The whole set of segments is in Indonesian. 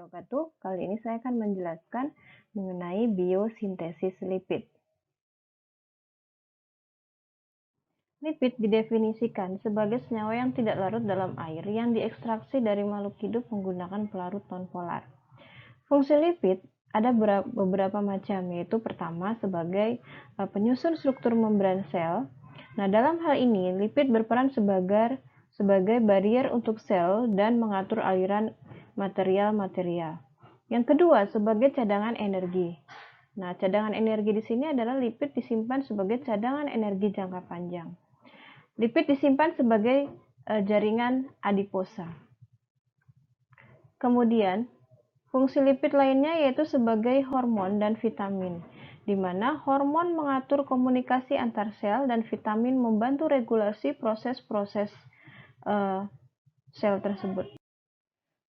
wabarakatuh. Kali ini saya akan menjelaskan mengenai biosintesis lipid. Lipid didefinisikan sebagai senyawa yang tidak larut dalam air yang diekstraksi dari makhluk hidup menggunakan pelarut nonpolar. Fungsi lipid ada beberapa macam, yaitu pertama sebagai penyusun struktur membran sel. Nah, dalam hal ini lipid berperan sebagai barier untuk sel dan mengatur aliran material-material. Yang kedua, sebagai cadangan energi. Nah, cadangan energi di sini adalah lipid disimpan sebagai cadangan energi jangka panjang. Lipid disimpan sebagai jaringan adiposa. Kemudian, fungsi lipid lainnya yaitu sebagai hormon dan vitamin, di mana hormon mengatur komunikasi antar sel dan vitamin membantu regulasi proses-proses sel tersebut.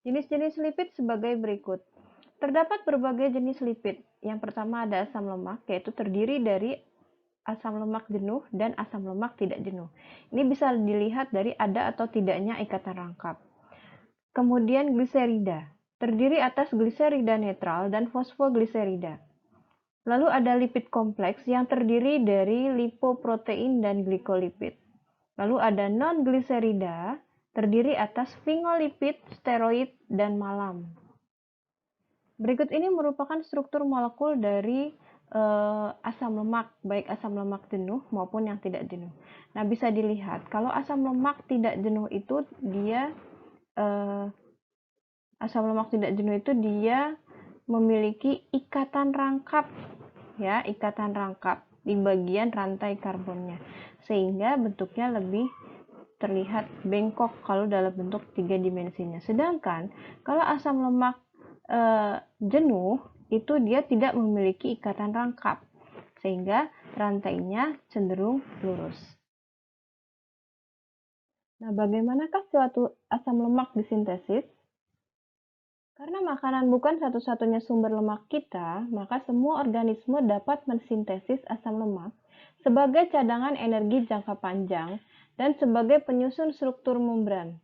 Jenis-jenis lipid sebagai berikut. Terdapat berbagai jenis lipid. Yang pertama ada asam lemak, yaitu terdiri dari asam lemak jenuh dan asam lemak tidak jenuh. Ini bisa dilihat dari ada atau tidaknya ikatan rangkap. Kemudian gliserida, terdiri atas gliserida netral dan fosfogliserida. Lalu ada lipid kompleks yang terdiri dari lipoprotein dan glikolipid. Lalu ada non-gliserida, terdiri atas sphingolipid, steroid, dan malam. Berikut ini merupakan struktur molekul dari asam lemak, baik asam lemak jenuh maupun yang tidak jenuh. Nah, bisa dilihat kalau asam lemak tidak jenuh itu dia memiliki ikatan rangkap, ya, ikatan rangkap di bagian rantai karbonnya, sehingga bentuknya lebih terlihat bengkok kalau dalam bentuk 3 dimensinya. Sedangkan kalau asam lemak jenuh itu dia tidak memiliki ikatan rangkap, sehingga rantainya cenderung lurus. Nah, bagaimanakah suatu asam lemak disintesis? Karena makanan bukan satu-satunya sumber lemak kita, maka semua organisme dapat mensintesis asam lemak sebagai cadangan energi jangka panjang dan sebagai penyusun struktur membran.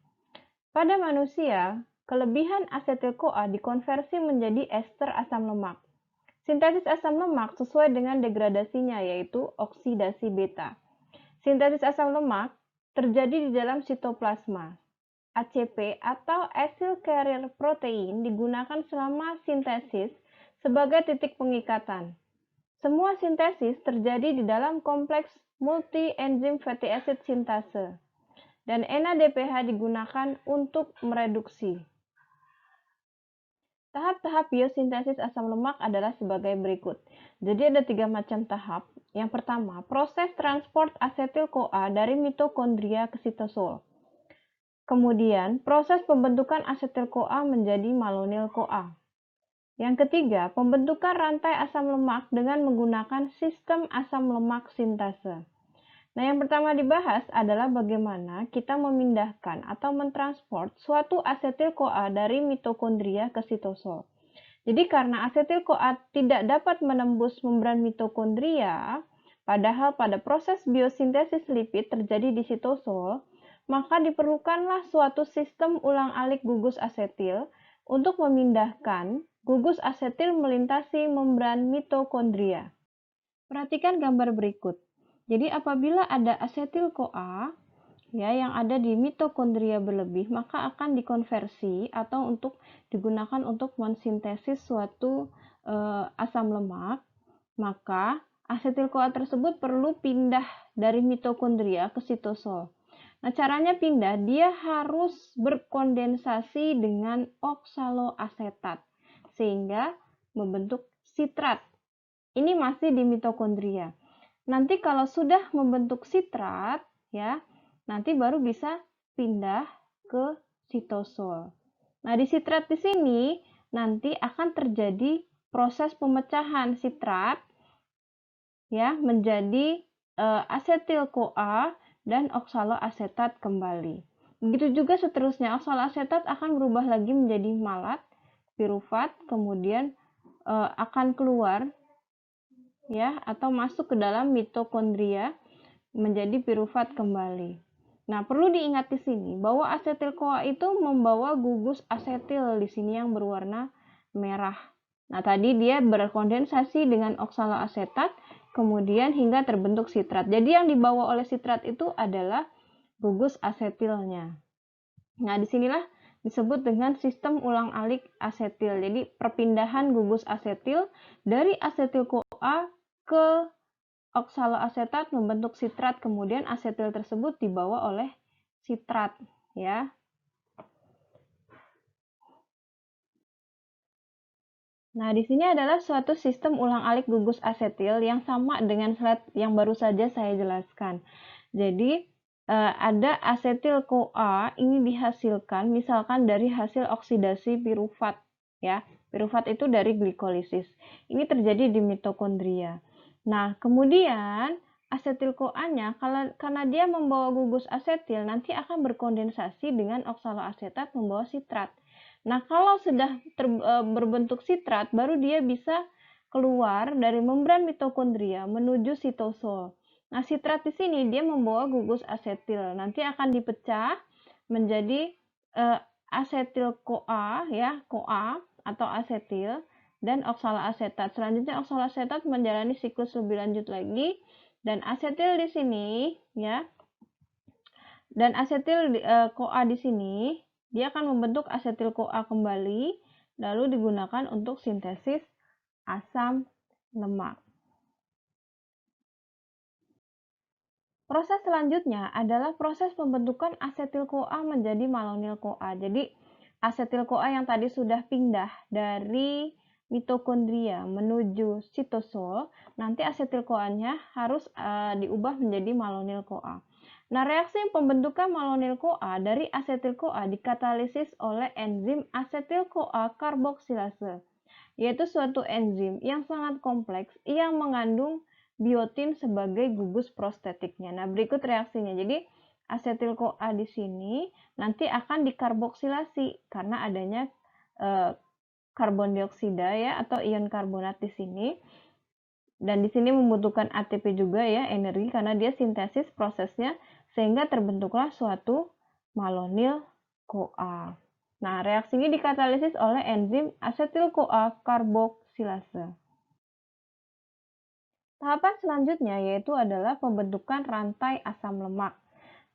Pada manusia, kelebihan asetil-CoA dikonversi menjadi ester asam lemak. Sintesis asam lemak sesuai dengan degradasinya, yaitu oksidasi beta. Sintesis asam lemak terjadi di dalam sitoplasma. ACP atau acyl carrier protein digunakan selama sintesis sebagai titik pengikatan. Semua sintesis terjadi di dalam kompleks multi-enzim fatty acid sintase. Dan NADPH digunakan untuk mereduksi. Tahap-tahap biosintesis asam lemak adalah sebagai berikut. Jadi ada 3 macam tahap. Yang pertama, proses transport asetil-CoA dari mitokondria ke sitosol. Kemudian, proses pembentukan asetil-CoA menjadi malonyl-CoA. Yang ketiga, pembentukan rantai asam lemak dengan menggunakan sistem asam lemak sintase. Nah, yang pertama dibahas adalah bagaimana kita memindahkan atau mentransport suatu asetil-CoA dari mitokondria ke sitosol. Jadi karena asetil-CoA tidak dapat menembus membran mitokondria, padahal pada proses biosintesis lipid terjadi di sitosol, maka diperlukanlah suatu sistem ulang-alik gugus asetil untuk memindahkan gugus asetil melintasi membran mitokondria. Perhatikan gambar berikut. Jadi apabila ada asetil-CoA ya yang ada di mitokondria berlebih, maka akan dikonversi atau digunakan untuk mensintesis suatu asam lemak, maka asetil-CoA tersebut perlu pindah dari mitokondria ke sitosol. Nah, caranya pindah, dia harus berkondensasi dengan oksaloasetat sehingga membentuk sitrat. Ini masih di mitokondria. Nanti kalau sudah membentuk sitrat, ya, nanti baru bisa pindah ke sitosol. Nah, di sitrat di sini nanti akan terjadi proses pemecahan sitrat ya menjadi asetil-CoA dan oksaloasetat kembali. Begitu juga seterusnya, oksaloasetat akan berubah lagi menjadi malat, pirufat, kemudian akan keluar ya atau masuk ke dalam mitokondria menjadi pirufat kembali. Nah, perlu diingat di sini bahwa asetil-CoA itu membawa gugus asetil di sini yang berwarna merah. Nah, tadi dia berkondensasi dengan oksaloasetat, kemudian hingga terbentuk sitrat. Jadi yang dibawa oleh sitrat itu adalah gugus asetilnya. Nah, disinilah disebut dengan sistem ulang-alik asetil. Jadi, perpindahan gugus asetil dari asetil-CoA ke oksaloasetat membentuk sitrat, kemudian asetil tersebut dibawa oleh sitrat, ya. Nah, di sini adalah suatu sistem ulang-alik gugus asetil yang sama dengan slide yang baru saja saya jelaskan. Jadi, ada asetil-CoA ini dihasilkan misalkan dari hasil oksidasi pirufat, ya. Pirufat itu dari glikolisis. Ini terjadi di mitokondria. Nah, kemudian asetil-CoA-nya karena dia membawa gugus asetil nanti akan berkondensasi dengan oksaloasetat membawa sitrat. Nah, kalau sudah berbentuk sitrat, baru dia bisa keluar dari membran mitokondria menuju sitosol. Nah, sitrat di sini dia membawa gugus asetil. Nanti akan dipecah menjadi asetil CoA, ya, CoA atau asetil dan oksaloasetat. Selanjutnya oksaloasetat menjalani siklus lebih lanjut lagi dan asetil di sini, ya, dan asetil CoA di sini dia akan membentuk asetil-CoA kembali, lalu digunakan untuk sintesis asam lemak. Proses selanjutnya adalah proses pembentukan asetil-CoA menjadi malonil-CoA. Jadi, asetil-CoA yang tadi sudah pindah dari mitokondria menuju sitosol, nanti asetil-CoA-nya harus diubah menjadi malonil-CoA. Nah, reaksi pembentukan malonil-CoA dari asetil-CoA dikatalisis oleh enzim asetil-CoA karboksilase, yaitu suatu enzim yang sangat kompleks yang mengandung biotin sebagai gugus prostetiknya. Nah, berikut reaksinya. Jadi, asetil-CoA di sini nanti akan dikarboksilasi karena adanya karbon dioksida, ya, atau ion karbonat di sini. Dan di sini membutuhkan ATP juga, ya, energi karena dia sintesis prosesnya sehingga terbentuklah suatu malonil CoA. Nah, reaksi ini dikatalisis oleh enzim asetil-CoA karboksilase. Tahapan selanjutnya yaitu adalah pembentukan rantai asam lemak.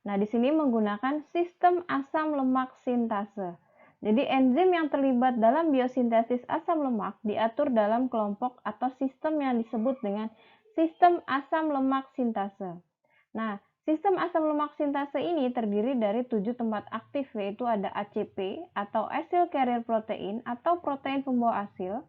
Nah, di sini menggunakan sistem asam lemak sintase. Jadi, enzim yang terlibat dalam biosintesis asam lemak diatur dalam kelompok atau sistem yang disebut dengan sistem asam lemak sintase. Nah, sistem asam lemak sintase ini terdiri dari 7 tempat aktif, yaitu ada ACP atau acyl carrier protein atau protein pembawa asil.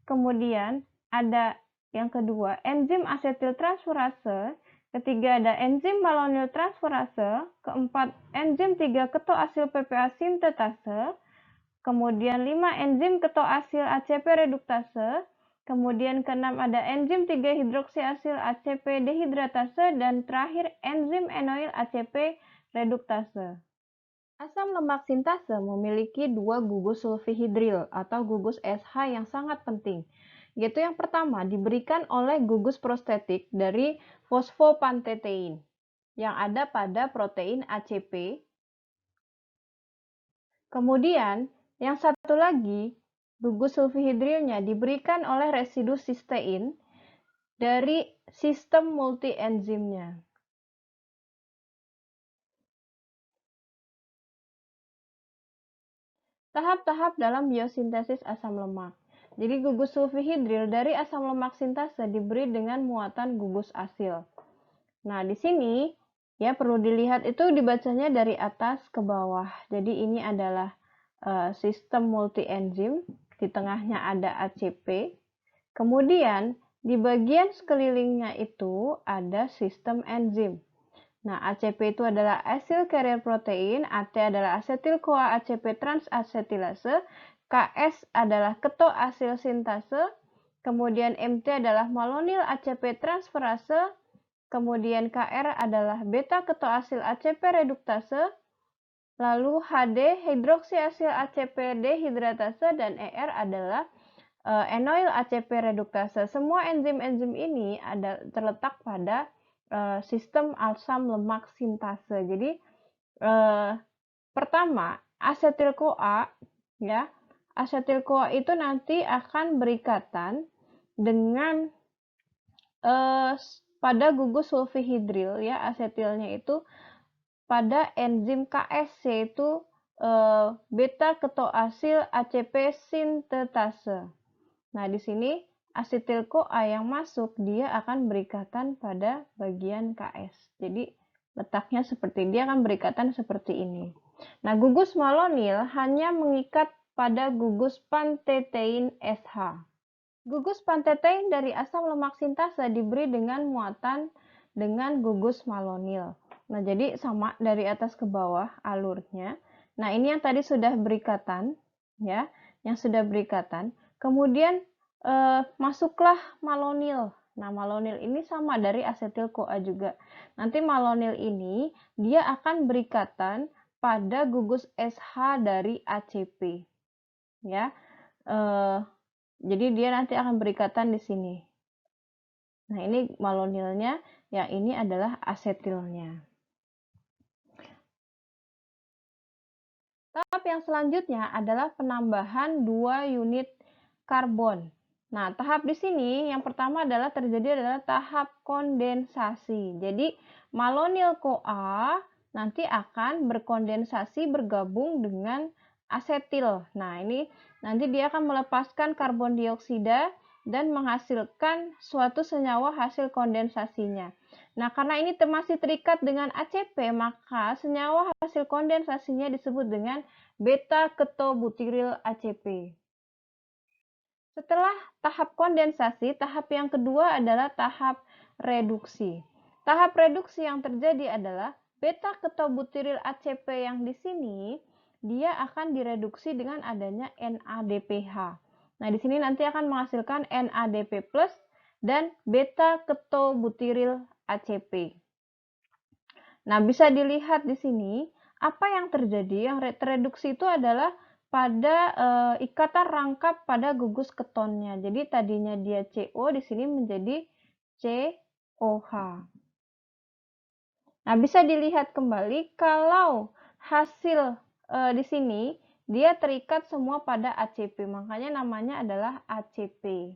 Kemudian ada yang kedua, enzim asetiltransferase. Ketiga ada enzim malonyl transferase. Keempat, enzim 3 ketoasil PPA sintetase. Kemudian 5 enzim ketoasil ACP reduktase. Kemudian keenam ada enzim 3 hidroksiasil ACP dehidratase dan terakhir enzim enoil ACP reduktase. Asam lemak sintase memiliki dua gugus sulfihidril atau gugus SH yang sangat penting, yaitu yang pertama diberikan oleh gugus prostetik dari fosfopantetein yang ada pada protein ACP. Kemudian, yang satu lagi, gugus sulfihidrilnya diberikan oleh residu sistein dari sistem multienzimnya. Tahap-tahap dalam biosintesis asam lemak. Jadi gugus sulfihidril dari asam lemak sintase diberi dengan muatan gugus asil. Nah, di sini ya perlu dilihat itu dibacanya dari atas ke bawah. Jadi ini adalah sistem multienzim, di tengahnya ada ACP. Kemudian di bagian sekelilingnya itu ada sistem enzim. Nah, ACP itu adalah acyl carrier protein, AT adalah asetil-CoA ACP transacetilase, KS adalah ketoasil sintase, kemudian MT adalah malonyl ACP transferase, kemudian KR adalah beta ketoasil ACP reduktase, lalu HD hidroksiasil ACP dehidratase, dan ER adalah enoil ACP reduktase. Semua enzim-enzim ini terletak pada sistem asam lemak sintase. Jadi pertama asetil-CoA, ya, asetil-CoA itu nanti akan berikatan dengan pada gugus sulfihidril ya, asetilnya itu pada enzim Ks, yaitu beta ketoasil ACP sintetase. Nah, di sini asetil-CoA yang masuk dia akan berikatan pada bagian Ks. Jadi letaknya seperti dia akan berikatan seperti ini. Nah, gugus malonil hanya mengikat pada gugus pantetein SH. Gugus pantetein dari asam lemak sintase diberi dengan muatan dengan gugus malonil. Nah, jadi sama dari atas ke bawah alurnya. Nah, ini yang tadi sudah berikatan, ya, yang sudah berikatan. Kemudian masuklah malonil. Nah, malonil ini sama dari asetil-CoA juga. Nanti malonil ini dia akan berikatan pada gugus SH dari ACP, ya. Jadi dia nanti akan berikatan di sini. Nah, ini malonilnya, yang ini adalah asetilnya. Tahap yang selanjutnya adalah penambahan 2 unit karbon. Nah, tahap di sini yang pertama adalah tahap kondensasi. Jadi, malonil CoA nanti akan berkondensasi bergabung dengan asetil. Nah, ini nanti dia akan melepaskan karbon dioksida dan menghasilkan suatu senyawa hasil kondensasinya. Nah, karena ini masih terikat dengan ACP, maka senyawa hasil kondensasinya disebut dengan beta ketobutiril ACP. Setelah tahap kondensasi, tahap yang kedua adalah tahap reduksi. Tahap reduksi yang terjadi adalah beta ketobutiril ACP yang di sini dia akan direduksi dengan adanya NADPH. Nah, di sini nanti akan menghasilkan NADP+ dan beta ketobutiril ACP. Nah, bisa dilihat di sini apa yang terjadi. Yang tereduksi itu adalah pada ikatan rangkap pada gugus ketonnya. Jadi tadinya dia CO, di sini menjadi COH. Nah, bisa dilihat kembali kalau hasil di sini dia terikat semua pada ACP, makanya namanya adalah ACP.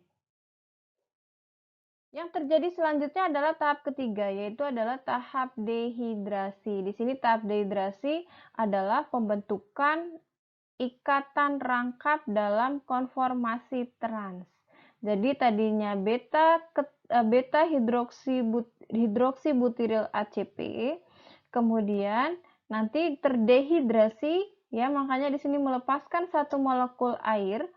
Yang terjadi selanjutnya adalah tahap ketiga, yaitu adalah tahap dehidrasi. Di sini tahap dehidrasi adalah pembentukan ikatan rangkap dalam konformasi trans. Jadi tadinya beta hidroksibutiril ACP, kemudian nanti terdehidrasi, ya, makanya di sini melepaskan satu molekul air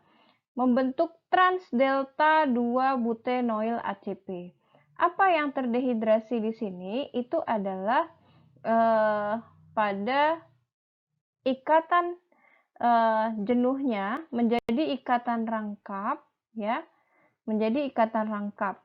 membentuk trans delta 2 butenoil ACP. Apa yang terdehidrasi di sini itu adalah pada ikatan jenuhnya menjadi ikatan rangkap, ya, menjadi ikatan rangkap.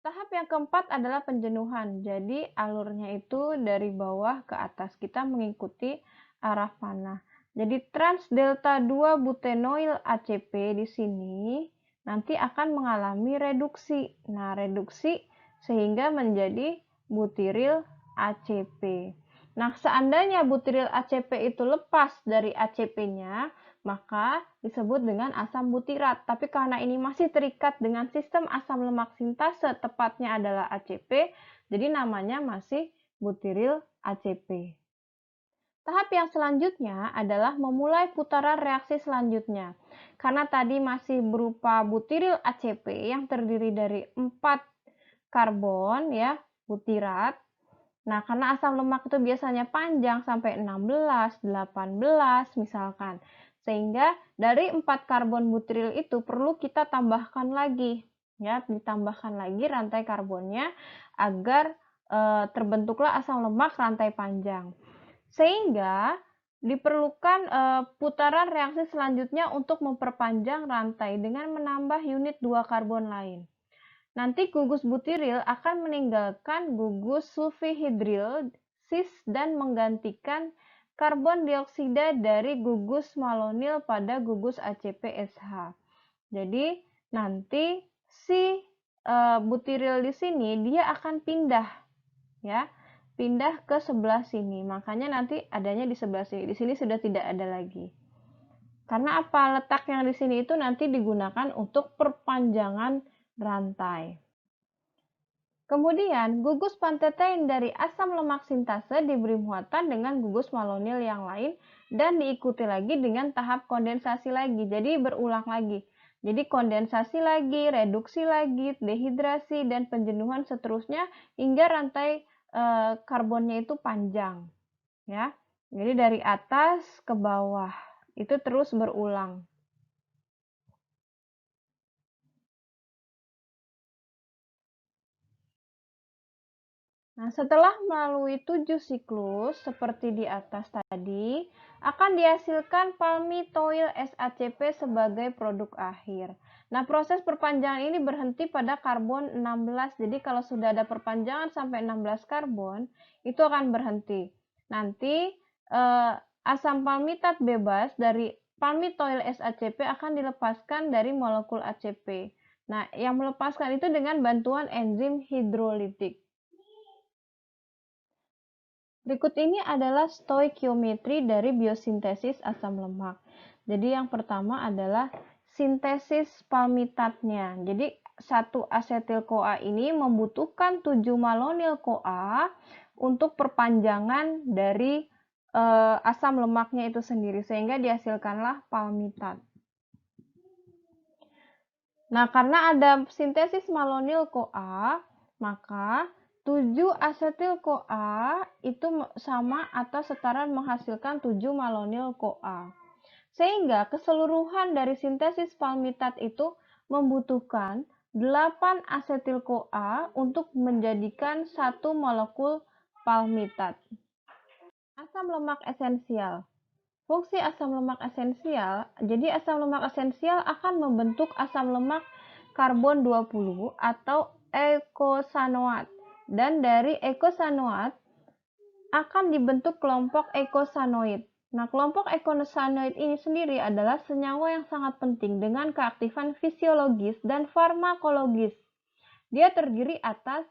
Tahap yang keempat adalah penjenuhan. Jadi alurnya itu dari bawah ke atas, kita mengikuti arah panah. Jadi trans delta 2 butenoil ACP di sini nanti akan mengalami reduksi. Nah, reduksi sehingga menjadi butiril ACP. Nah, seandainya butiril ACP itu lepas dari ACP-nya, maka disebut dengan asam butirat. Tapi karena ini masih terikat dengan sistem asam lemak sintase, tepatnya adalah ACP, jadi namanya masih butiril ACP. Tahap yang selanjutnya adalah memulai putaran reaksi selanjutnya. Karena tadi masih berupa butiril ACP yang terdiri dari 4 karbon, ya, butirat. Nah, karena asam lemak itu biasanya panjang sampai 16, 18 misalkan. Sehingga dari 4 karbon butiril itu perlu kita tambahkan lagi, ya, ditambahkan lagi rantai karbonnya agar terbentuklah asam lemak rantai panjang. Sehingga diperlukan putaran reaksi selanjutnya untuk memperpanjang rantai dengan menambah unit 2 karbon lain. Nanti gugus butiril akan meninggalkan gugus sulfihidril cis dan menggantikan karbon dioksida dari gugus malonil pada gugus ACP-SH. Jadi nanti si butiril di sini dia akan pindah, ya. pindah ke sebelah sini. Makanya nanti adanya di sebelah sini. Di sini sudah tidak ada lagi. Karena apa? Letak yang di sini itu nanti digunakan untuk perpanjangan rantai. Kemudian, gugus pantetein dari asam lemak sintase diberi muatan dengan gugus malonil yang lain dan diikuti lagi dengan tahap kondensasi lagi. Jadi berulang lagi. Jadi kondensasi lagi, reduksi lagi, dehidrasi, dan penjenuhan seterusnya hingga rantai karbonnya itu panjang. Ya. Jadi dari atas ke bawah. Itu terus berulang. Nah, setelah melalui 7 siklus seperti di atas tadi, akan dihasilkan palmitoyl SACP sebagai produk akhir. Nah, proses perpanjangan ini berhenti pada karbon 16. Jadi kalau sudah ada perpanjangan sampai 16 karbon, itu akan berhenti. Nanti asam palmitat bebas dari palmitoyl SACP akan dilepaskan dari molekul ACP. Nah, yang melepaskan itu dengan bantuan enzim hidrolitik. Berikut ini adalah stoikiometri dari biosintesis asam lemak. Jadi yang pertama adalah sintesis palmitatnya. Jadi satu asetil-CoA ini membutuhkan 7 malonil CoA untuk perpanjangan dari asam lemaknya itu sendiri sehingga dihasilkanlah palmitat. Nah, karena ada sintesis malonil CoA, maka 7 asetil CoA itu sama atau setara menghasilkan 7 malonil CoA. Sehingga keseluruhan dari sintesis palmitat itu membutuhkan 8 asetil CoA untuk menjadikan satu molekul palmitat. Asam lemak esensial. Fungsi asam lemak esensial, jadi asam lemak esensial akan membentuk asam lemak karbon 20 atau eikosanoat. Dan dari eikosanoat akan dibentuk kelompok eikosanoid. Nah, kelompok eikosanoid ini sendiri adalah senyawa yang sangat penting dengan keaktifan fisiologis dan farmakologis. Dia terdiri atas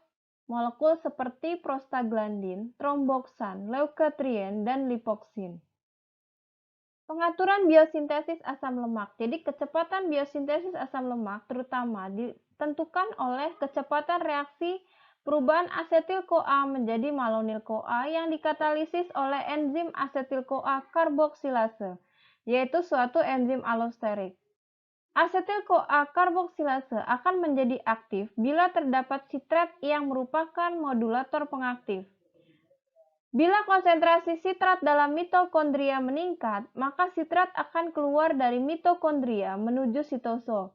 molekul seperti prostaglandin, tromboksan, leukotrien, dan lipoksin. Pengaturan biosintesis asam lemak. Jadi kecepatan biosintesis asam lemak terutama ditentukan oleh kecepatan reaksi perubahan asetil-CoA menjadi malonil-CoA yang dikatalisis oleh enzim asetil-CoA karboksilase, yaitu suatu enzim alosterik. Asetil-CoA karboksilase akan menjadi aktif bila terdapat sitrat yang merupakan modulator pengaktif. Bila konsentrasi sitrat dalam mitokondria meningkat, maka sitrat akan keluar dari mitokondria menuju sitosol.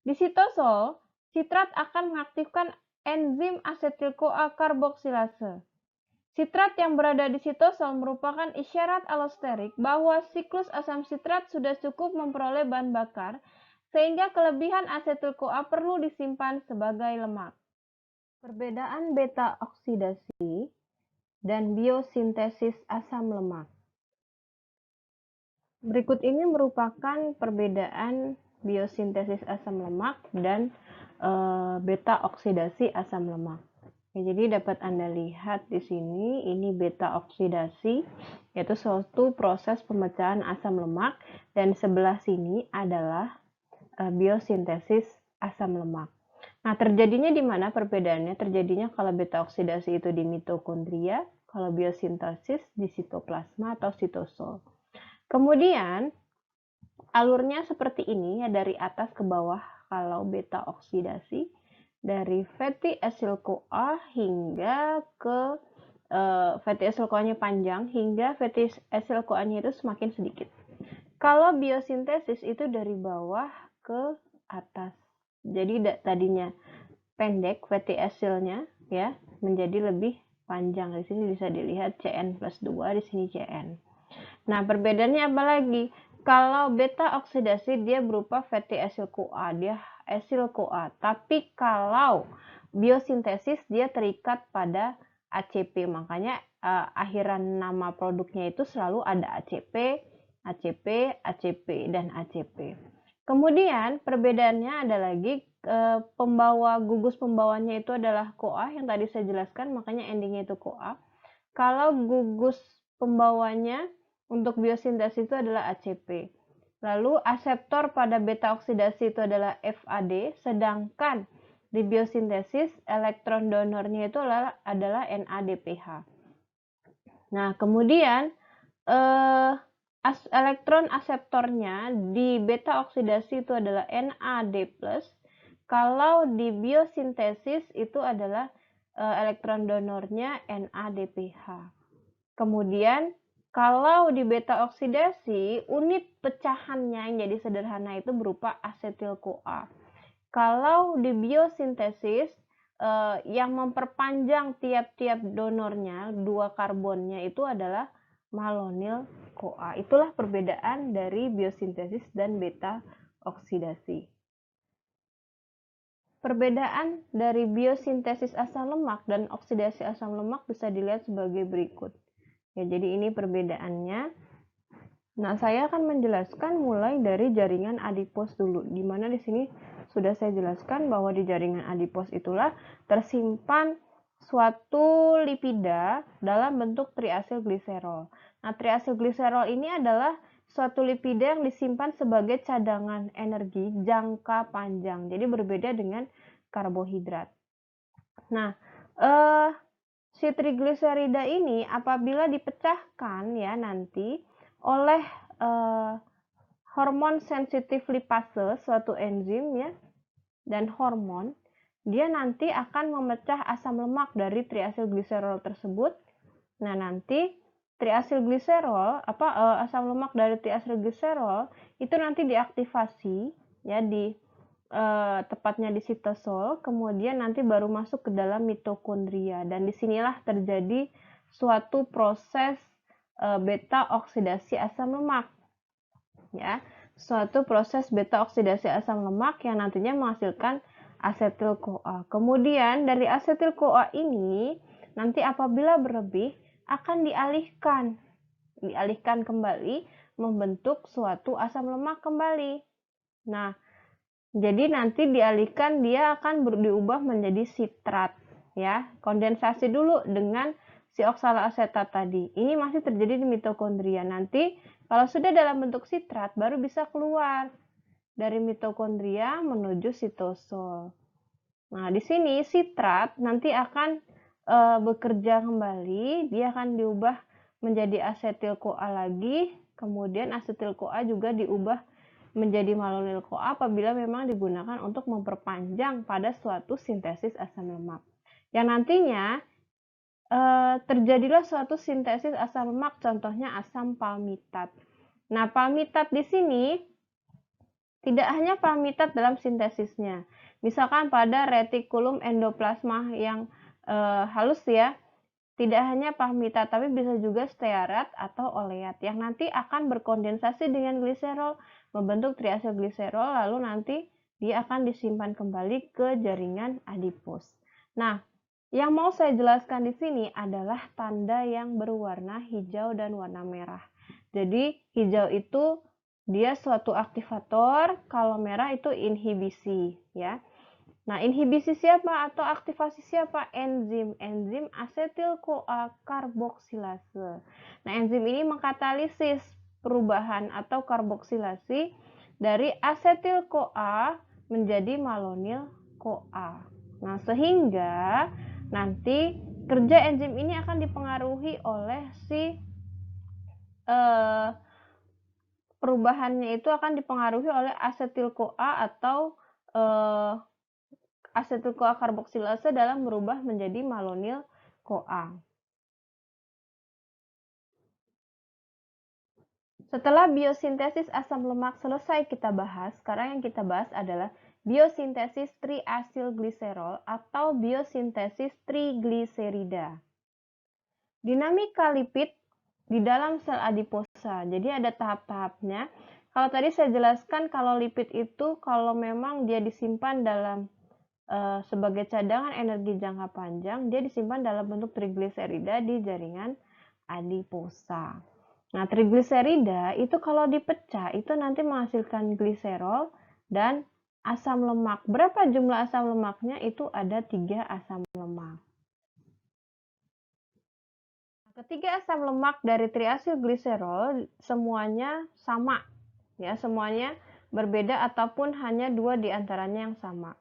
Di sitosol, sitrat akan mengaktifkan enzim asetil-CoA karboksilase. Sitrat yang berada di sitosol merupakan isyarat alosterik bahwa siklus asam sitrat sudah cukup memperoleh bahan bakar, sehingga kelebihan asetil-CoA perlu disimpan sebagai lemak. Perbedaan beta oksidasi dan biosintesis asam lemak. Berikut ini merupakan perbedaan biosintesis asam lemak dan beta oksidasi asam lemak. Ya, jadi dapat Anda lihat di sini, ini beta oksidasi, yaitu suatu proses pemecahan asam lemak, dan sebelah sini adalah biosintesis asam lemak. Nah, terjadinya di mana perbedaannya? Terjadinya kalau beta oksidasi itu di mitokondria, kalau biosintesis di sitoplasma atau sitosol. Kemudian, alurnya seperti ini ya, dari atas ke bawah kalau beta oksidasi, dari fatty acyl CoA hingga ke fatty acyl CoA-nya panjang hingga fatty acyl CoA-nya itu semakin sedikit. Kalau biosintesis itu dari bawah ke atas. Jadi tadinya pendek fatty acid-nya ya menjadi lebih panjang. Di sini bisa dilihat CN+2, di sini CN. Nah, perbedaannya apa lagi? Kalau beta oksidasi dia berupa fatty acyl CoA, dia acyl CoA. Tapi kalau biosintesis dia terikat pada ACP. Makanya akhiran nama produknya itu selalu ada ACP, ACP, ACP, dan ACP. Kemudian perbedaannya ada lagi pembawa gugus pembawanya itu adalah CoA yang tadi saya jelaskan, makanya endingnya itu CoA. kalau gugus pembawanya untuk biosintesis itu adalah ACP. Lalu aseptor pada beta oksidasi itu adalah FAD, sedangkan di biosintesis elektron donornya itu adalah NADPH. Nah, kemudian elektron aseptornya di beta oksidasi itu adalah NAD+. Kalau di biosintesis itu adalah elektron donornya NADPH. Kemudian kalau di beta oksidasi, unit pecahannya yang jadi sederhana itu berupa asetil-CoA. Kalau di biosintesis, yang memperpanjang tiap-tiap donornya, dua karbonnya itu adalah malonil-CoA. Itulah perbedaan dari biosintesis dan beta oksidasi. Perbedaan dari biosintesis asam lemak dan oksidasi asam lemak bisa dilihat sebagai berikut. Ya, jadi ini perbedaannya. Nah, saya akan menjelaskan mulai dari jaringan adipos dulu, di mana di sini sudah saya jelaskan bahwa di jaringan adipos itulah tersimpan suatu lipida dalam bentuk triasilgliserol. Nah, triasilgliserol ini adalah suatu lipida yang disimpan sebagai cadangan energi jangka panjang. Jadi berbeda dengan karbohidrat. Nah, si trigliserida ini apabila dipecahkan ya nanti oleh hormon sensitif lipase, suatu enzim ya, dan hormon, dia nanti akan memecah asam lemak dari triasilgliserol tersebut. Nah, nanti triasilgliserol asam lemak dari triasilgliserol itu nanti diaktifasi ya tepatnya di sitosol, kemudian nanti baru masuk ke dalam mitokondria, dan disinilah terjadi suatu proses beta oksidasi asam lemak ya, suatu proses beta oksidasi asam lemak yang nantinya menghasilkan asetil-CoA. Kemudian dari asetil-CoA ini nanti apabila berlebih akan dialihkan kembali membentuk suatu asam lemak kembali. Nah, jadi nanti dialihkan, dia akan diubah menjadi sitrat ya. Kondensasi dulu dengan si oksaloasetat tadi. Ini masih terjadi di mitokondria. Nanti kalau sudah dalam bentuk sitrat baru bisa keluar dari mitokondria menuju sitosol. Nah, di sini sitrat nanti akan bekerja kembali, dia akan diubah menjadi asetil-CoA lagi, kemudian asetil-CoA juga diubah menjadi malonil-CoA apabila memang digunakan untuk memperpanjang pada suatu sintesis asam lemak. Yang nantinya terjadilah suatu sintesis asam lemak, contohnya asam palmitat. Nah, palmitat di sini tidak hanya palmitat dalam sintesisnya. Misalkan pada retikulum endoplasma yang halus ya, tidak hanya palmitat, tapi bisa juga stearat atau oleat yang nanti akan berkondensasi dengan gliserol, membentuk triasilgliserol, lalu nanti dia akan disimpan kembali ke jaringan adipos. Nah, yang mau saya jelaskan di sini adalah tanda yang berwarna hijau dan warna merah. Jadi, hijau itu dia suatu aktivator, kalau merah itu inhibisi, ya. Nah, inhibisi siapa atau aktivasi siapa? Enzim asetil-CoA karboksilase. Nah, enzim ini mengkatalisis perubahan atau karboksilasi dari asetil-CoA menjadi malonil-CoA. Nah, sehingga nanti kerja enzim ini akan dipengaruhi oleh si perubahannya itu akan dipengaruhi oleh asetil-CoA atau asetil-CoA karboksilase dalam berubah menjadi malonil-CoA. Setelah biosintesis asam lemak selesai kita bahas, sekarang yang kita bahas adalah biosintesis triasilgliserol atau biosintesis trigliserida. Dinamika lipid di dalam sel adiposa. Jadi ada tahap-tahapnya. Kalau tadi saya jelaskan kalau lipid itu kalau memang dia disimpan dalam sebagai cadangan energi jangka panjang, dia disimpan dalam bentuk trigliserida di jaringan adiposa. Nah, trigliserida itu kalau dipecah itu nanti menghasilkan gliserol dan asam lemak. Berapa jumlah asam lemaknya? Itu ada 3 asam lemak. Ketiga asam lemak dari triasilgliserol semuanya sama, ya, semuanya berbeda ataupun hanya dua di antaranya yang sama.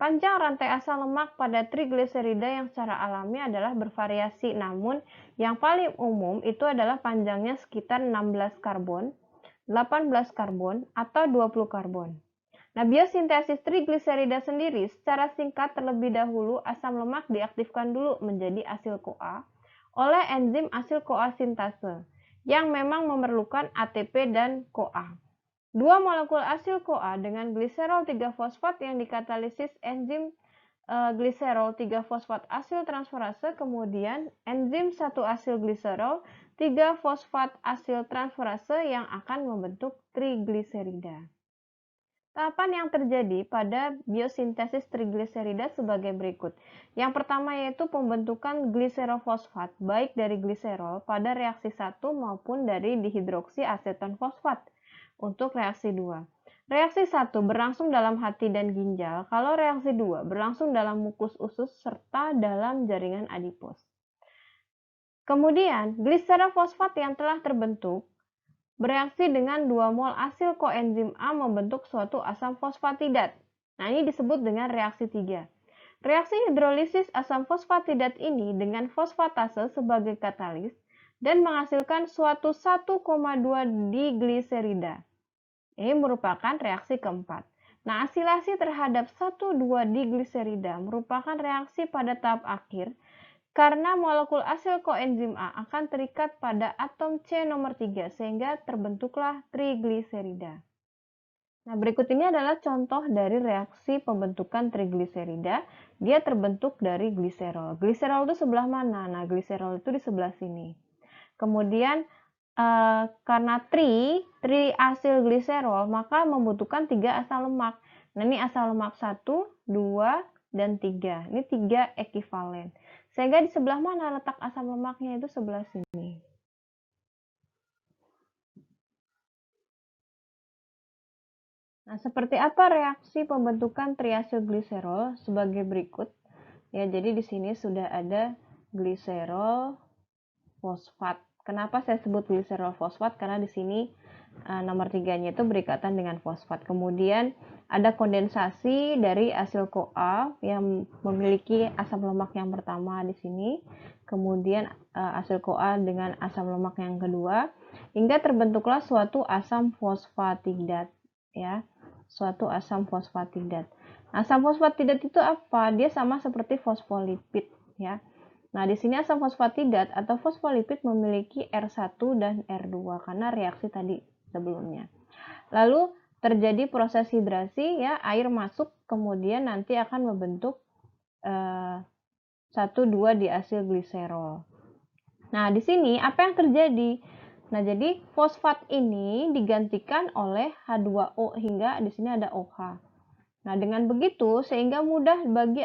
Panjang rantai asam lemak pada trigliserida yang secara alami adalah bervariasi, namun yang paling umum itu adalah panjangnya sekitar 16 karbon, 18 karbon, atau 20 karbon. Nah, biosintesis trigliserida sendiri secara singkat terlebih dahulu asam lemak diaktifkan dulu menjadi asil-CoA oleh enzim asil-CoA sintase yang memang memerlukan ATP dan CoA. Dua molekul asil-CoA dengan gliserol 3-fosfat yang dikatalisis enzim gliserol 3-fosfat asil transferase, kemudian enzim 1-asil gliserol 3-fosfat asil transferase yang akan membentuk trigliserida. Tahapan yang terjadi pada biosintesis trigliserida sebagai berikut. Yang pertama yaitu pembentukan gliserofosfat, baik dari gliserol pada reaksi 1 maupun dari dihidroksi aseton fosfat untuk reaksi 2. Reaksi 1 berlangsung dalam hati dan ginjal, kalau reaksi 2 berlangsung dalam mukus usus serta dalam jaringan adipos. Kemudian, gliserofosfat yang telah terbentuk bereaksi dengan 2 mol asil koenzim A membentuk suatu asam fosfatidat. Nah, ini disebut dengan reaksi 3. Reaksi hidrolisis asam fosfatidat ini dengan fosfatase sebagai katalis dan menghasilkan suatu 1,2 digliserida. Ini merupakan reaksi keempat. Nah, asilasi terhadap 1,2 digliserida merupakan reaksi pada tahap akhir karena molekul asil koenzim A akan terikat pada atom C nomor 3 sehingga terbentuklah trigliserida. Nah, berikut ini adalah contoh dari reaksi pembentukan trigliserida. Dia terbentuk dari gliserol. Gliserol itu sebelah mana? Nah, gliserol itu di sebelah sini. Kemudian karena triasil gliserol maka membutuhkan 3 asam lemak. Nah, ini asam lemak 1, 2, dan 3. Ini 3 ekivalen. Sehingga di sebelah mana letak asam lemaknya itu sebelah sini. Nah, seperti apa reaksi pembentukan triasilgliserol sebagai berikut? Ya, jadi di sini sudah ada gliserol fosfat. Kenapa saya sebut gliserol fosfat? Karena di sini nomor 3-nya itu berikatan dengan fosfat. Kemudian ada kondensasi dari asil CoA yang memiliki asam lemak yang pertama di sini. Kemudian asil CoA dengan asam lemak yang kedua hingga terbentuklah suatu asam fosfatidat, ya. Suatu asam fosfatidat. Asam fosfatidat itu apa? Dia sama seperti fosfolipid, ya. Nah, di sini asam fosfatidat atau fosfolipid memiliki R1 dan R2 karena reaksi tadi sebelumnya. Lalu terjadi proses hidrasi, ya, air masuk kemudian nanti akan membentuk 1,2 diasilgliserol. Nah, di sini apa yang terjadi? Nah, jadi fosfat ini digantikan oleh H2O hingga di sini ada OH. Nah, dengan begitu sehingga mudah bagi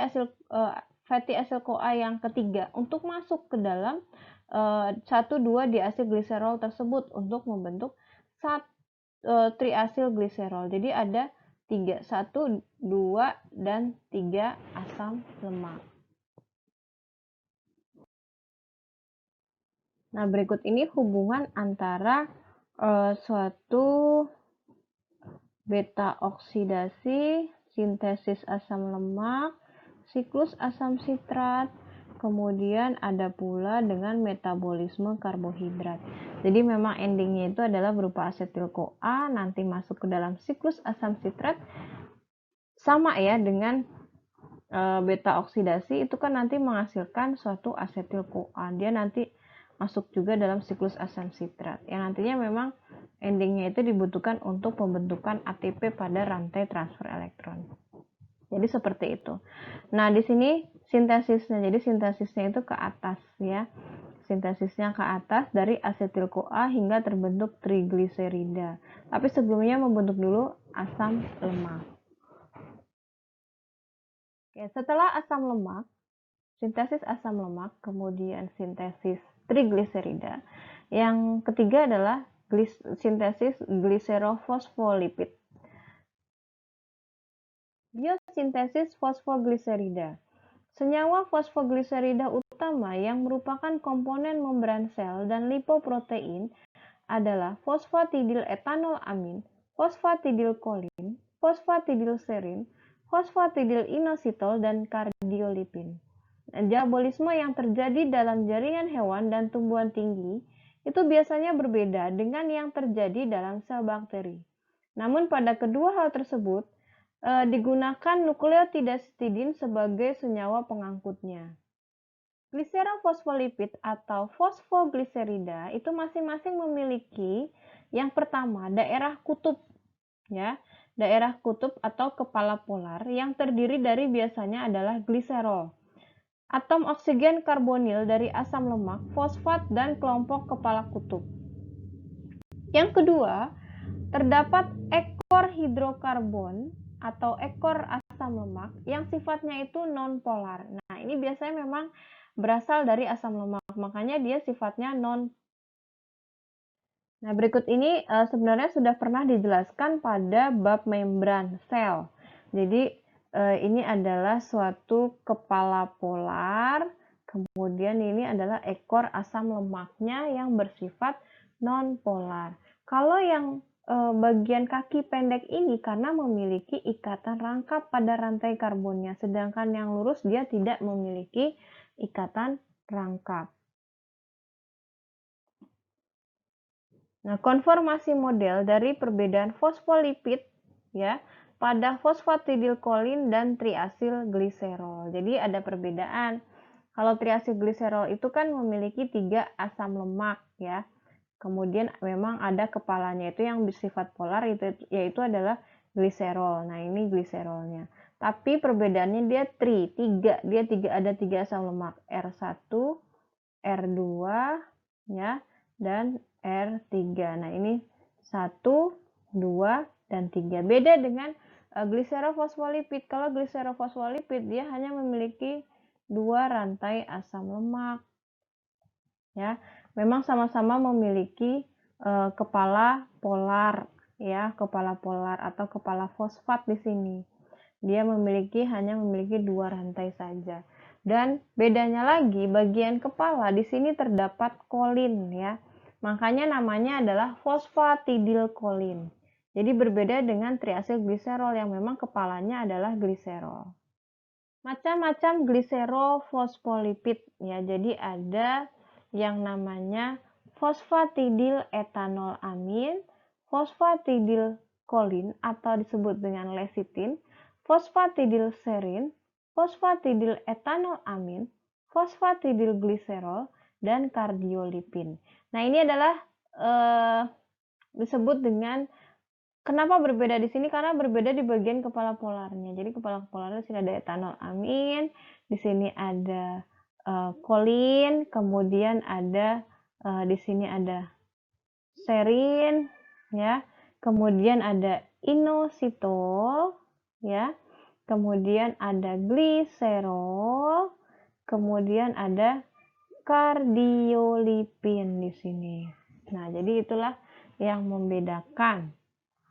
fatty acyl CoA yang ketiga untuk masuk ke dalam 1,2 diasilgliserol tersebut untuk membentuk triasilgliserol. Jadi ada 3, 1, 2, dan 3 asam lemak. Nah, berikut ini hubungan antara suatu beta oksidasi, sintesis asam lemak, siklus asam sitrat, kemudian ada pula dengan metabolisme karbohidrat. Jadi memang endingnya itu adalah berupa asetil-CoA, nanti masuk ke dalam siklus asam sitrat, sama ya dengan beta oksidasi itu kan nanti menghasilkan suatu asetil-CoA. Dia nanti masuk juga dalam siklus asam sitrat yang nantinya memang endingnya itu dibutuhkan untuk pembentukan ATP pada rantai transfer elektron. Jadi seperti itu. Nah, di sini sintesisnya. Jadi sintesisnya itu ke atas, ya. Sintesisnya ke atas dari asetil-CoA hingga terbentuk trigliserida. Tapi sebelumnya membentuk dulu asam lemak. Oke, setelah asam lemak, sintesis asam lemak, kemudian sintesis trigliserida. Yang ketiga adalah sintesis gliserofosfolipid. Biosintesis fosfogliserida. Senyawa fosfogliserida utama yang merupakan komponen membran sel dan lipoprotein adalah fosfatidil-etanolamin, fosfatidilkolin, fosfatidilserin, fosfatidilinositol, dan kardiolipin. Metabolisme yang terjadi dalam jaringan hewan dan tumbuhan tinggi itu biasanya berbeda dengan yang terjadi dalam sel bakteri. Namun pada kedua hal tersebut, digunakan nukleotida-sitidin sebagai senyawa pengangkutnya. Gliserofosfolipid atau fosfogliserida itu masing-masing memiliki yang pertama daerah kutub, ya, daerah kutub atau kepala polar yang terdiri dari biasanya adalah gliserol, atom oksigen karbonil dari asam lemak, fosfat, dan kelompok kepala kutub. Yang kedua, terdapat ekor hidrokarbon atau ekor asam lemak yang sifatnya itu non-polar. Nah, ini biasanya memang berasal dari asam lemak, makanya dia sifatnya non. Nah, berikut ini sebenarnya sudah pernah dijelaskan pada bab membran sel. Jadi, ini adalah suatu kepala polar, kemudian ini adalah ekor asam lemaknya yang bersifat non-polar. Kalau yang bagian kaki pendek ini karena memiliki ikatan rangkap pada rantai karbonnya, sedangkan yang lurus dia tidak memiliki ikatan rangkap. Nah, konformasi model dari perbedaan fosfolipid ya pada fosfatidilkolin dan triasil gliserol. Jadi ada perbedaan. Kalau triasil gliserol itu kan memiliki 3 asam lemak ya. Kemudian memang ada kepalanya itu yang bersifat polar yaitu adalah gliserol. Nah, ini gliserolnya. Tapi perbedaannya dia 3. Dia ada 3 asam lemak, R1, R2 ya, dan R3. Nah, ini 1, 2, dan 3. Beda dengan gliserofosfolipid. Kalau gliserofosfolipid dia hanya memiliki 2 rantai asam lemak. Ya, memang sama-sama memiliki kepala polar ya, kepala polar atau kepala fosfat di sini. Dia hanya memiliki 2 rantai saja. Dan bedanya lagi bagian kepala di sini terdapat kolin ya. Makanya namanya adalah fosfatidilkolin. Jadi berbeda dengan triasil gliserol yang memang kepalanya adalah gliserol. Macam-macam gliserofosfolipid ya. Jadi ada yang namanya fosfatidil-etanolamin, fosfatidilkolin atau disebut dengan lecitin, fosfatidilserin, fosfatidil-etanolamin, fosfatidilgliserol, dan kardiolipin. Nah, ini adalah disebut dengan kenapa berbeda di sini, karena berbeda di bagian kepala polarnya. Jadi kepala polarnya di sini ada etanolamin, di sini ada kolin, kemudian ada di sini ada serin ya, kemudian ada inositol ya, kemudian ada gliserol, kemudian ada kardiolipin di sini. Nah, jadi itulah yang membedakan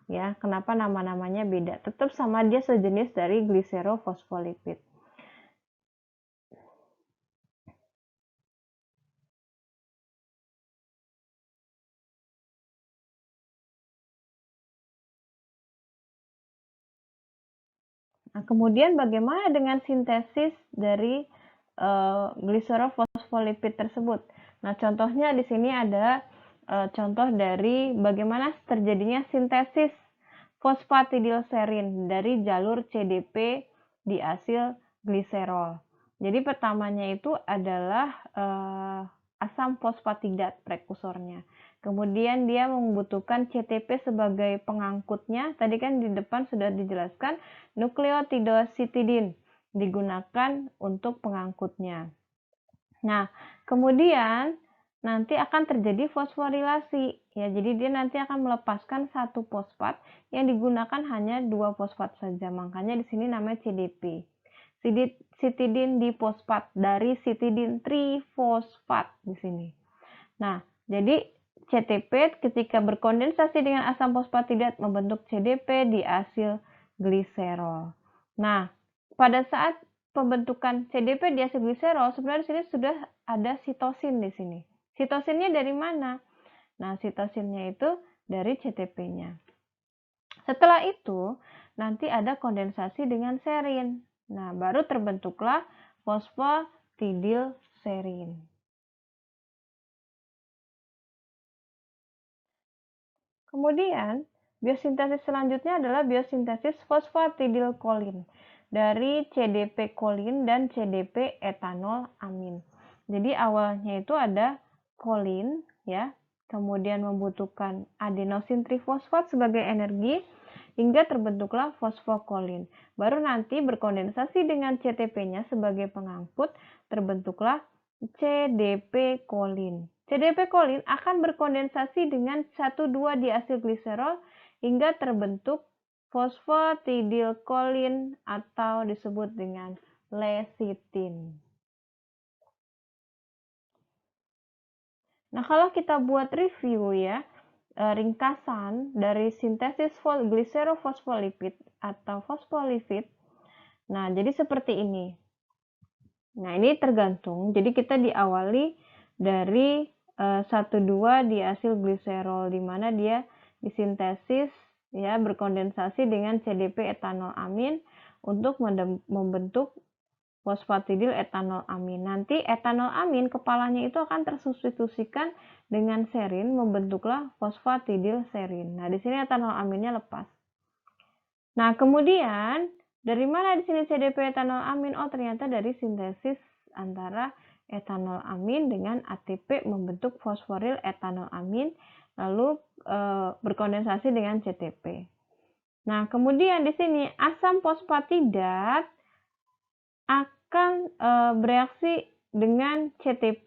ya, kenapa nama-namanya beda. Tetap sama, dia sejenis dari gliserofosfolipid. Nah, kemudian bagaimana dengan sintesis dari gliserofosfolipid tersebut? Nah, contohnya di sini ada contoh dari bagaimana terjadinya sintesis fosfatidilserin dari jalur CDP di asil gliserol. Jadi pertamanya itu adalah asam fosfatidat prekursornya. Kemudian dia membutuhkan CTP sebagai pengangkutnya. Tadi kan di depan sudah dijelaskan nukleotidositidin digunakan untuk pengangkutnya. Nah, kemudian nanti akan terjadi fosforilasi ya. Jadi dia nanti akan melepaskan satu fosfat yang digunakan hanya 2 fosfat saja. Makanya di sini namanya CDP. Sitidin difosfat dari sitidin trifosfat di sini. Nah, jadi CTP ketika berkondensasi dengan asam fosfatidat membentuk CDP di asil gliserol. Nah, pada saat pembentukan CDP diasilgliserol, sebenarnya di sini sudah ada sitosin di sini. Sitosinnya dari mana? Nah, sitosinnya itu dari CTP-nya. Setelah itu, nanti ada kondensasi dengan serin. Nah, baru terbentuklah fosfatidilserin. Kemudian, biosintesis selanjutnya adalah biosintesis fosfatidilkolin dari CDP kolin dan CDP etanol amin. Jadi awalnya itu ada kolin ya, kemudian membutuhkan adenosin trifosfat sebagai energi hingga terbentuklah fosfokolin. Baru nanti berkondensasi dengan CTP-nya sebagai pengangkut, terbentuklah CDP kolin. CDP kolin akan berkondensasi dengan 1,2 diasilgliserol hingga terbentuk fosfatidilkolin atau disebut dengan lecitin. Nah, kalau kita buat review ya, ringkasan dari sintesis gliserofosfolipid atau fosfolipid. Nah, jadi seperti ini. Nah, ini tergantung. Jadi kita diawali dari 1,2 diasilgliserol di mana dia disintesis ya berkondensasi dengan CDP etanol amin untuk membentuk fosfatidil etanol amin. Nanti etanol amin kepalanya itu akan tersubstitusikan dengan serin membentuklah fosfatidil serin. Nah, di sini etanol aminnya lepas. Nah, kemudian dari mana di sini CDP etanol amin? Oh, ternyata dari sintesis antara etanol amin dengan ATP membentuk fosforil etanol amin lalu berkondensasi dengan CTP. Nah, kemudian di sini asam fosfatidat akan bereaksi dengan CTP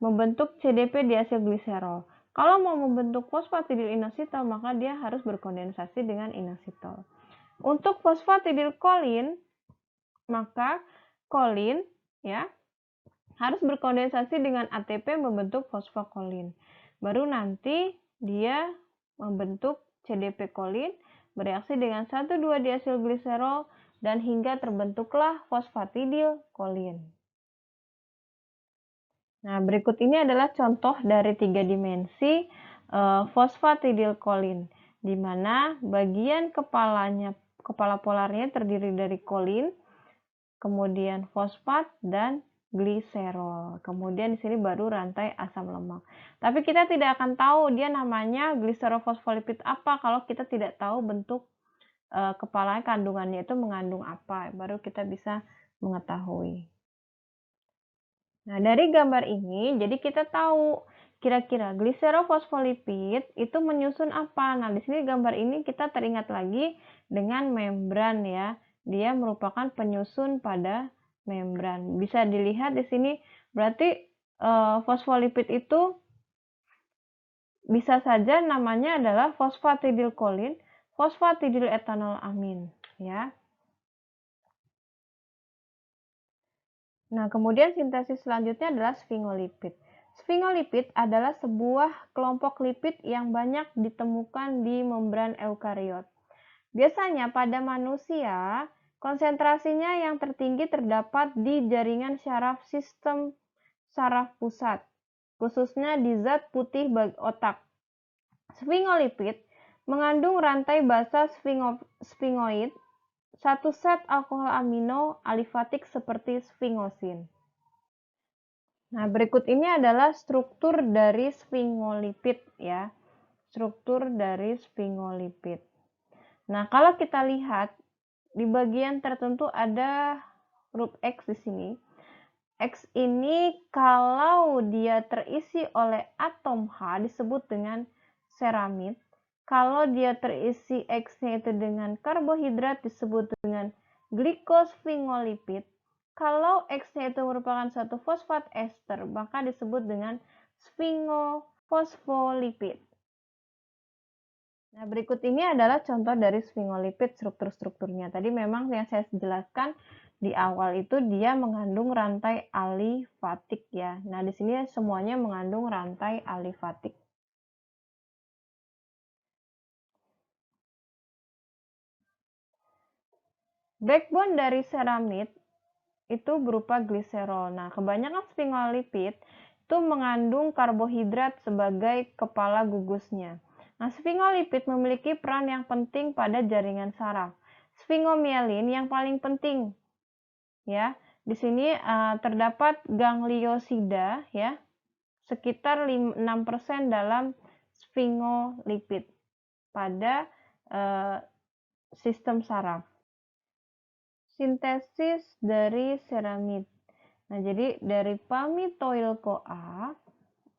membentuk CDP diasilgliserol. Kalau mau membentuk fosfatidil inositol, maka dia harus berkondensasi dengan inositol. Untuk fosfatidilkolin, maka kolin ya harus berkondensasi dengan ATP membentuk fosfokolin. Baru nanti dia membentuk CDP kolin bereaksi dengan 1,2 diasilgliserol dan hingga terbentuklah fosfatidilkolin. Nah, berikut ini adalah contoh dari 3 dimensi fosfatidilkolin, di mana bagian kepala polarnya terdiri dari kolin, kemudian fosfat dan gliserol. Kemudian di sini baru rantai asam lemak. Tapi kita tidak akan tahu dia namanya gliserofosfolipid apa kalau kita tidak tahu bentuk kepalanya, kandungannya itu mengandung apa. Baru kita bisa mengetahui. Nah, dari gambar ini jadi kita tahu kira-kira gliserofosfolipid itu menyusun apa. Nah, di sini gambar ini kita teringat lagi dengan membran ya. Dia merupakan penyusun pada membran. Bisa dilihat di sini berarti fosfolipid itu bisa saja namanya adalah fosfatidilkolin, fosfatidiletanol amin ya. Nah, kemudian sintesis selanjutnya adalah sfingolipid. Sfingolipid adalah sebuah kelompok lipid yang banyak ditemukan di membran eukariot. Biasanya pada manusia, konsentrasinya yang tertinggi terdapat di jaringan syaraf sistem saraf pusat, khususnya di zat putih otak. Sfingolipid mengandung rantai basa sfingoid, satu set alkohol amino alifatik seperti sfingosin. Nah, berikut ini adalah struktur dari sfingolipid ya. Struktur dari sfingolipid. Nah, kalau kita lihat di bagian tertentu ada huruf X di sini. X ini kalau dia terisi oleh atom H disebut dengan seramid. Kalau dia terisi X-nya itu dengan karbohidrat disebut dengan glikosfingolipid. Kalau X-nya itu merupakan satu fosfat ester, maka disebut dengan sfingofosfolipid. Nah, berikut ini adalah contoh dari sfingolipid struktur-strukturnya. Tadi memang yang saya jelaskan di awal itu dia mengandung rantai alifatik ya. Nah, di sini semuanya mengandung rantai alifatik. Backbone dari seramid itu berupa gliserol. Nah, kebanyakan sfingolipid itu mengandung karbohidrat sebagai kepala gugusnya. Nah, sfingolipid memiliki peran yang penting pada jaringan saraf. Sfingomielin yang paling penting, ya. Di sini terdapat gangliosida, ya, sekitar 6% dalam sfingolipid pada sistem saraf. Sintesis dari seramid. Nah, jadi dari palmitoyl-CoA,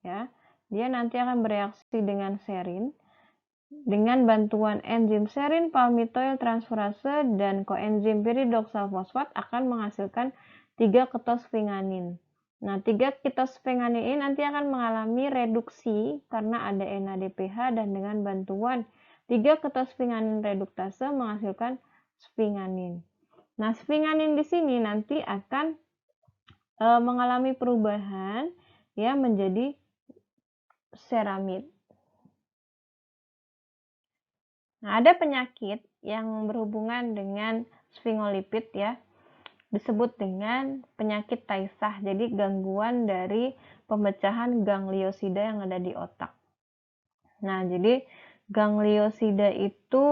ya, dia nanti akan bereaksi dengan serin dengan bantuan enzim serin palmitoyl transferase dan koenzim piridoksal fosfat akan menghasilkan 3-ketosfenganin. Nah, 3-ketosfenganin ini nanti akan mengalami reduksi karena ada NADPH dan dengan bantuan 3-ketosfenganin reduktase menghasilkan sfenganin. Nah, sfenganin di sini nanti akan mengalami perubahan, ya, menjadi seramid. Nah, ada penyakit yang berhubungan dengan sfingolipid, ya, disebut dengan penyakit Tay Sachs. Jadi gangguan dari pemecahan gangliosida yang ada di otak. Nah, jadi gangliosida itu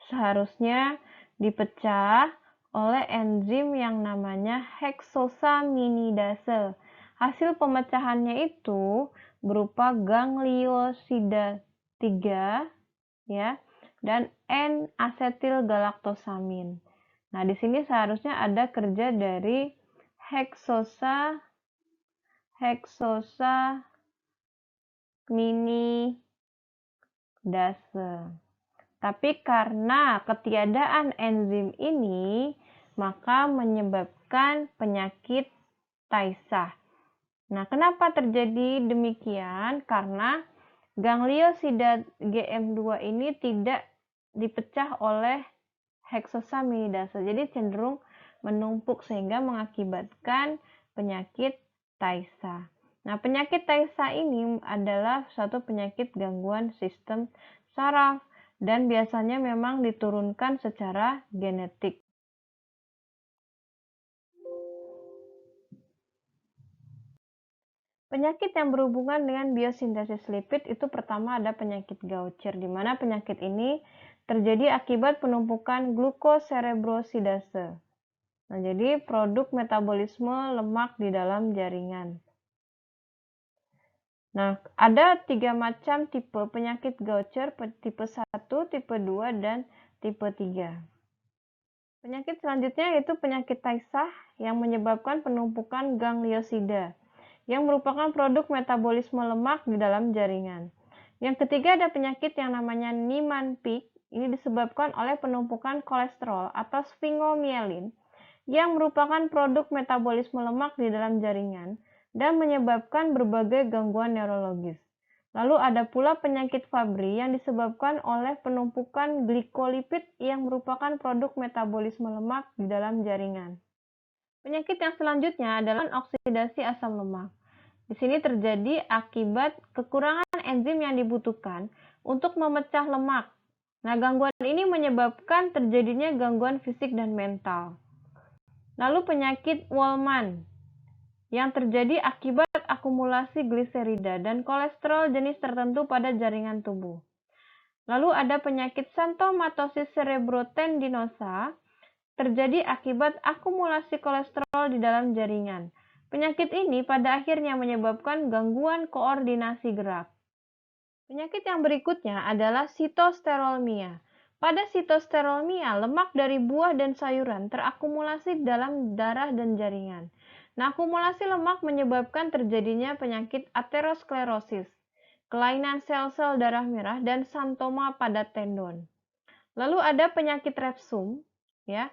seharusnya dipecah oleh enzim yang namanya heksosaminidase. Hasil pemecahannya itu berupa gangliosida 3, ya, dan N-asetilgalaktosamin. Nah, di sini seharusnya ada kerja dari heksosaminidase. Tapi karena ketiadaan enzim ini, maka menyebabkan penyakit Tay Sachs. Nah, kenapa terjadi demikian? Karena gangliosida GM2 ini tidak dipecah oleh heksosaminidase. Jadi cenderung menumpuk sehingga mengakibatkan penyakit Tay Sachs. Nah, penyakit Tay Sachs ini adalah suatu penyakit gangguan sistem saraf dan biasanya memang diturunkan secara genetik. Penyakit yang berhubungan dengan biosintesis lipid itu pertama ada penyakit Gaucher, di mana penyakit ini terjadi akibat penumpukan glukoserebrosidase. Nah, jadi produk metabolisme lemak di dalam jaringan. Nah, ada 3 macam tipe penyakit Gaucher, tipe 1, tipe 2, dan tipe 3. Penyakit selanjutnya yaitu penyakit Tay Sachs yang menyebabkan penumpukan gangliosida, yang merupakan produk metabolisme lemak di dalam jaringan. Yang ketiga ada penyakit yang namanya Niemann-Pick, ini disebabkan oleh penumpukan kolesterol atau sfingomielin, yang merupakan produk metabolisme lemak di dalam jaringan dan menyebabkan berbagai gangguan neurologis. Lalu ada pula penyakit Fabry yang disebabkan oleh penumpukan glikolipid yang merupakan produk metabolisme lemak di dalam jaringan. Penyakit yang selanjutnya adalah oksidasi asam lemak. Di sini terjadi akibat kekurangan enzim yang dibutuhkan untuk memecah lemak. Nah, gangguan ini menyebabkan terjadinya gangguan fisik dan mental. Lalu penyakit Wolman yang terjadi akibat akumulasi gliserida dan kolesterol jenis tertentu pada jaringan tubuh. Lalu ada penyakit xanthomatosis cerebrotendinosa terjadi akibat akumulasi kolesterol di dalam jaringan. Penyakit ini pada akhirnya menyebabkan gangguan koordinasi gerak. Penyakit yang berikutnya adalah sitosterolmia. Pada sitosterolmia, lemak dari buah dan sayuran terakumulasi dalam darah dan jaringan. Nah, akumulasi lemak menyebabkan terjadinya penyakit aterosklerosis, kelainan sel-sel darah merah, dan xanthoma pada tendon. Lalu ada penyakit refsum, ya.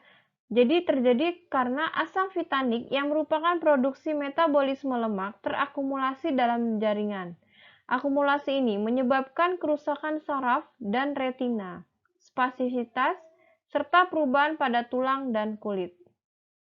Jadi terjadi karena asam vitanik yang merupakan produksi metabolisme lemak terakumulasi dalam jaringan. Akumulasi ini menyebabkan kerusakan saraf dan retina, spasiesitas, serta perubahan pada tulang dan kulit.